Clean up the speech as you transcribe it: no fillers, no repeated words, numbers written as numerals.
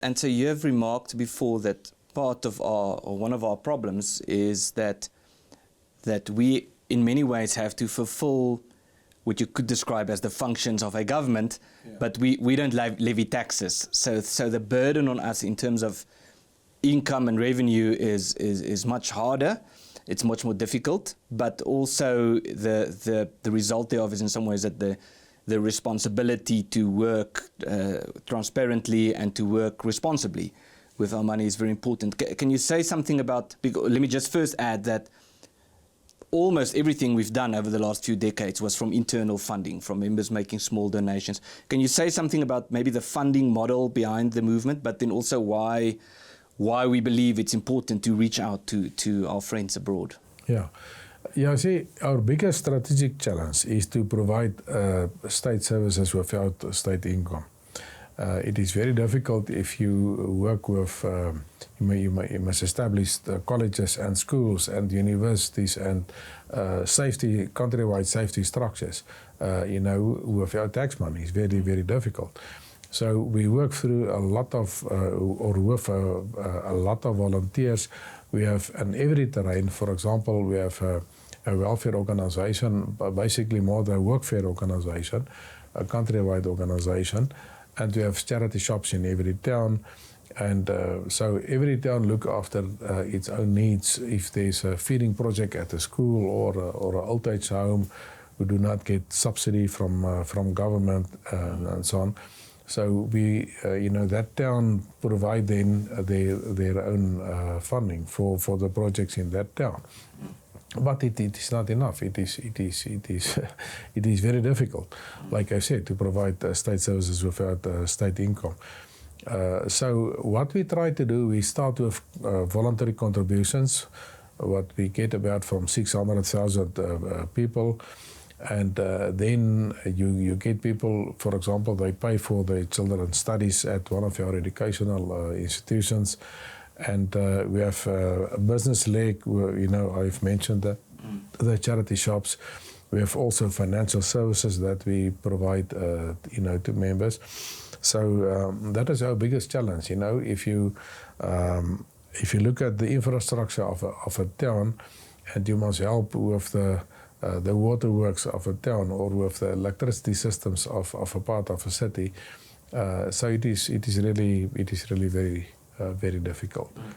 And so you have remarked before that part of or one of our problems is that we in many ways have to fulfill what you could describe as the functions of a government, but we don't levy taxes. So the burden on us in terms of income and revenue is much harder. It's much more difficult, but also the result thereof is in some ways that the responsibility to work transparently and to work responsibly with our money is very important. Can you say something about, let me just first add that almost everything we've done over the last few decades was from internal funding, from members making small donations. Can you say something about maybe the funding model behind the movement, but then also why we believe it's important to reach out to our friends abroad? Yeah, see, our biggest strategic challenge is to provide state services without state income. It is very difficult if you work with, you must establish colleges and schools and universities and countrywide safety structures, without tax money. It's very, very difficult. So we work through a lot of, with a lot of volunteers. We have on every terrain, for example, we have a welfare organization, basically more than a workfare organization, a countrywide organization, and we have charity shops in every town. And so every town look after its own needs. If there's a feeding project at a school or an old age home, we do not get subsidy from government and so on. So we, that town provide then their own funding for the projects in that town. But it is not enough. It is very difficult, like I said, to provide state services without state income. So what we try to do, we start with voluntary contributions, what we get about from 600,000 people. And then you get people, for example, they pay for their children's studies at one of our educational institutions. And we have a business leg, I've mentioned the charity shops. We have also financial services that we provide, to members. So that is our biggest challenge. If you look at the infrastructure of a town, and you must help with the waterworks of a town or with the electricity systems of a part of a city. So it is really very very difficult.